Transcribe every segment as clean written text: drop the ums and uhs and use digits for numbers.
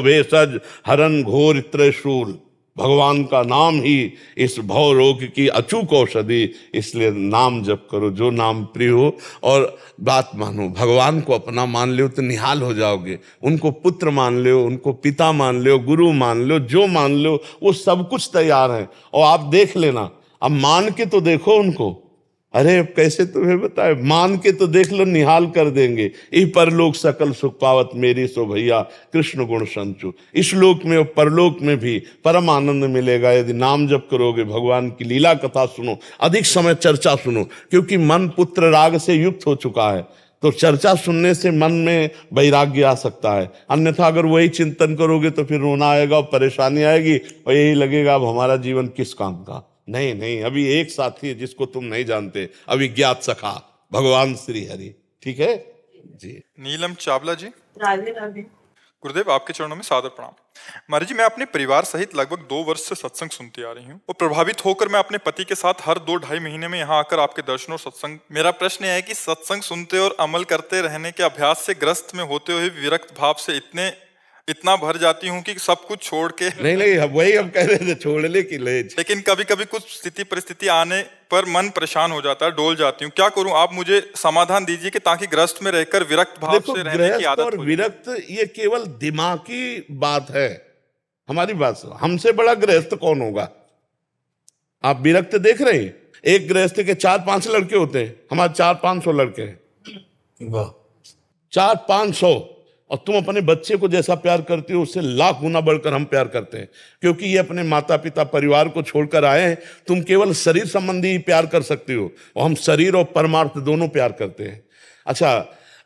भेषज हरन घोर त्रिशूल। भगवान का नाम ही इस भव रोग की अचूक औषधि, इसलिए नाम जप करो, जो नाम प्रिय हो। और बात मानो, भगवान को अपना मान लो तो निहाल हो जाओगे। उनको पुत्र मान लो, उनको पिता मान लो, गुरु मान लो, जो मान लो, वो सब कुछ तैयार है। और आप देख लेना, अब मान के तो देखो उनको। अरे अब कैसे तुम्हें बताए, मान के तो देख लो, निहाल कर देंगे। ई परलोक सकल सुख पावत मेरी सो भैया कृष्ण गुण संचु। इस लोक में और परलोक में भी परम आनंद मिलेगा यदि नाम जप करोगे, भगवान की लीला कथा सुनो, अधिक समय चर्चा सुनो। क्योंकि मन पुत्र राग से युक्त हो चुका है, तो चर्चा सुनने से मन में वैराग्य आ सकता है। अन्यथा अगर वही चिंतन करोगे तो फिर रोना आएगा और परेशानी आएगी, और यही लगेगा अब हमारा जीवन किस काम का। नहीं नहीं, अभी एक साथी है जिसको तुम नहीं जानते, अविज्ञात सखा भगवान श्री हरि। ठीक है जी। नीलम चावला जी, राधे राधे। गुरुदेव आपके चरणों में सादर प्रणाम। महाराज जी, मैं अपने परिवार सहित लगभग 2 वर्ष से सत्संग सुनती आ रही हूँ और प्रभावित होकर मैं अपने पति के साथ हर 2-2.5 महीने में यहाँ आकर आपके दर्शन और सत्संग। मेरा प्रश्न है कि सत्संग सुनते और अमल करते रहने के अभ्यास से ग्रस्त में होते हुए विरक्त भाव से इतना भर जाती हूँ कि सब कुछ छोड़ के नहीं, वही हम कह रहे थे, छोड़ने की लेज। लेकिन कभी कभी कुछ स्थिति परिस्थिति आने पर मन परेशान हो जाता है, डोल जाती हूँ। क्या करूँ, आप मुझे समाधान दीजिए कि ताकि ग्रस्त में रहकर विरक्त भाव से रहने की आदत और विरक्त ये केवल दिमागी बात है। हमारी बात सुनो, हमसे बड़ा गृहस्थ कौन होगा? आप विरक्त देख रहे हैं, एक गृहस्थ के 4-5 लड़के होते हैं, हमारे 400-500 लड़के हैं। वाह, 400-500। और तुम अपने बच्चे को जैसा प्यार करते हो उससे लाख गुना बढ़कर हम प्यार करते हैं, क्योंकि ये अपने माता पिता परिवार को छोड़कर आए हैं। तुम केवल शरीर संबंधी ही प्यार कर सकते हो, और हम शरीर और परमार्थ दोनों प्यार करते हैं। अच्छा,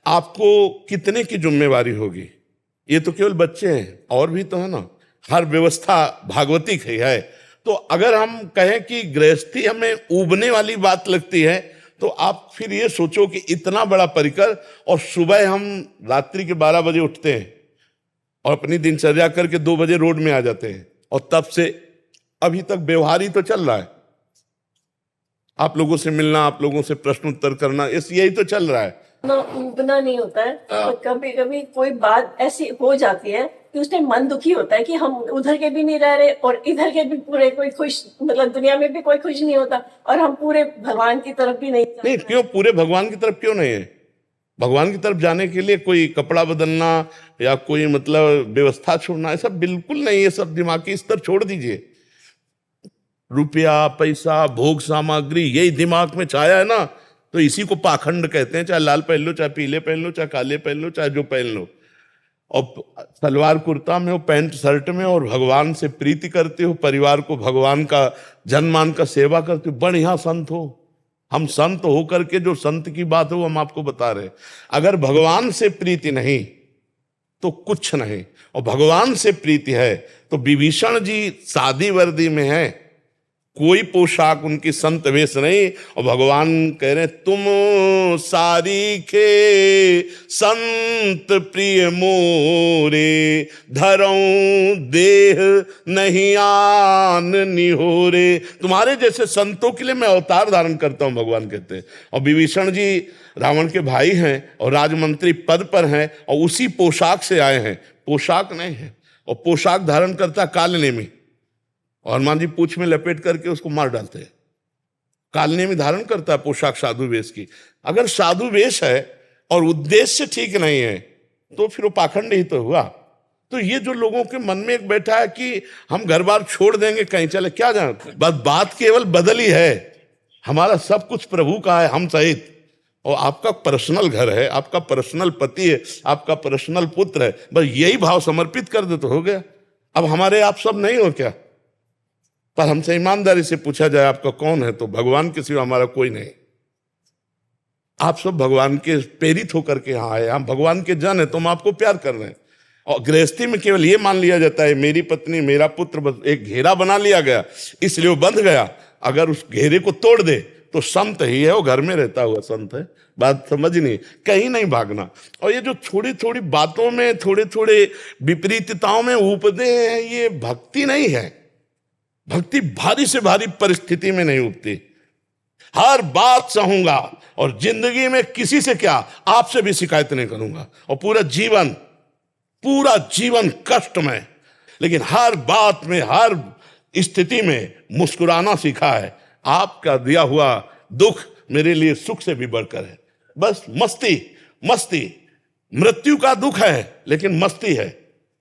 आपको कितने की जिम्मेवारी होगी? ये तो केवल बच्चे हैं, और भी तो है ना। हर व्यवस्था भागवतिक है। तो अगर हम कहें कि गृहस्थी हमें ऊबने वाली बात लगती है, तो आप फिर ये सोचो कि इतना बड़ा परिकर, और सुबह हम रात्रि के 12 बजे उठते हैं और अपनी दिनचर्या करके 2 बजे रोड में आ जाते हैं, और तब से अभी तक व्यवहार ही तो चल रहा है। आप लोगों से मिलना, आप लोगों से प्रश्न उत्तर करना, यही तो चल रहा है ना। उबना नहीं होता है, तो कभी कभी कोई बात ऐसी हो जाती है कि उसमें मन दुखी होता है कि हम उधर के भी नहीं रह रहे और इधर के भी पूरे कोई खुश, मतलब दुनिया में भी कोई खुश नहीं होता, और हम पूरे भगवान की तरफ भी नहीं। क्यों पूरे भगवान की तरफ क्यों नहीं है? भगवान की तरफ जाने के लिए कोई कपड़ा बदलना या कोई मतलब व्यवस्था छोड़ना, ऐसा बिल्कुल नहीं। ये सब दिमागी स्तर छोड़ दीजिए। रुपया, पैसा, भोग सामग्री, यही दिमाग में छाया है ना, तो इसी को पाखंड कहते हैं। चाहे लाल पहन लो, चाहे पीले पहन लो, चाहे काले पहन लो, चाहे जो पहन लो, और सलवार कुर्ता में हो, पैंट शर्ट में, और भगवान से प्रीति करते हो, परिवार को भगवान का जनमान का सेवा करते हो, बढ़िया संत हो। हम संत हो करके जो संत की बात हो हम आपको बता रहे। अगर भगवान से प्रीति नहीं तो कुछ नहीं, और भगवान से प्रीति है तो विभीषण जी सादी वर्दी में है, कोई पोशाक उनकी संत वेश नहीं, और भगवान कह रहे तुम सारी के संत प्रिय मोरे, धरऊं देह नहीं आन निहोरे। तुम्हारे जैसे संतों के लिए मैं अवतार धारण करता हूं, भगवान कहते हैं। और विभीषण जी रावण के भाई हैं और राजमंत्री पद पर हैं, और उसी पोशाक से आए हैं। पोशाक नहीं है, और पोशाक धारण करता कालनेमी, और हनुमान जी पूंछ में लपेट करके उसको मार डालते हैं। कालनेमी धारण करता है पोशाक साधु वेश की। अगर साधु वेश है और उद्देश्य ठीक नहीं है तो फिर वो पाखंड ही तो हुआ। तो ये जो लोगों के मन में एक बैठा है कि हम घर बार छोड़ देंगे, कहीं चले, क्या जानते, बस बात केवल बदली है। हमारा सब कुछ प्रभु का है, हम सहित। और आपका पर्सनल घर है, आपका पर्सनल पति है, आपका पर्सनल पुत्र है, बस यही भाव समर्पित कर दे तो हो गया। अब हमारे आप सब नहीं हो क्या? पर हमसे ईमानदारी से पूछा जाए आपका कौन है, तो भगवान के सिवा हमारा कोई नहीं। आप सब भगवान के प्रेरित होकर के यहाँ आए, हम भगवान के जन है, तो हम आपको प्यार कर रहे हैं। और गृहस्थी में केवल ये मान लिया जाता है मेरी पत्नी मेरा पुत्र, बस एक घेरा बना लिया गया, इसलिए वो बंध गया। अगर उस घेरे को तोड़ दे तो संत ही है, वो घर में रहता हुआ संत है। बात समझनी, कहीं नहीं भागना। और ये जो थोड़ी थोड़ी बातों में, थोड़े थोड़े विपरीतताओं में उपदे हैं, ये भक्ति नहीं है। भक्ति भारी से भारी परिस्थिति में नहीं उठती। हर बात सहूंगा और जिंदगी में किसी से क्या, आपसे भी शिकायत नहीं करूंगा, और पूरा जीवन पूरा जीवन कष्ट में, लेकिन हर बात में, हर स्थिति में मुस्कुराना सीखा है। आपका दिया हुआ दुख मेरे लिए सुख से भी बढ़कर है। बस मस्ती मस्ती, मृत्यु का दुख है लेकिन मस्ती है।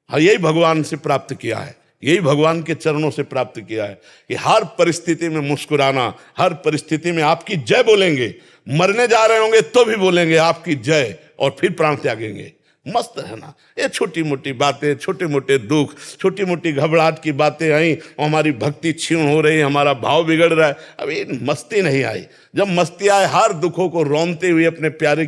हाँ, यही भगवान से प्राप्त किया है, यही भगवान के चरणों से प्राप्त किया है कि हर परिस्थिति में मुस्कुराना, हर परिस्थिति में आपकी जय बोलेंगे। मरने जा रहे होंगे तो भी बोलेंगे आपकी जय, और फिर प्राण त्यागेंगे। मस्त रहना। ये छोटी मोटी बातें, छोटे मोटे दुख, छोटी मोटी घबराहट की बातें आई, हमारी भक्ति क्षीण हो रही, हमारा भाव बिगड़ रहा है। अब ये मस्ती नहीं आई। जब मस्ती आए, हर दुखों को रौंदते हुए अपने प्यारे की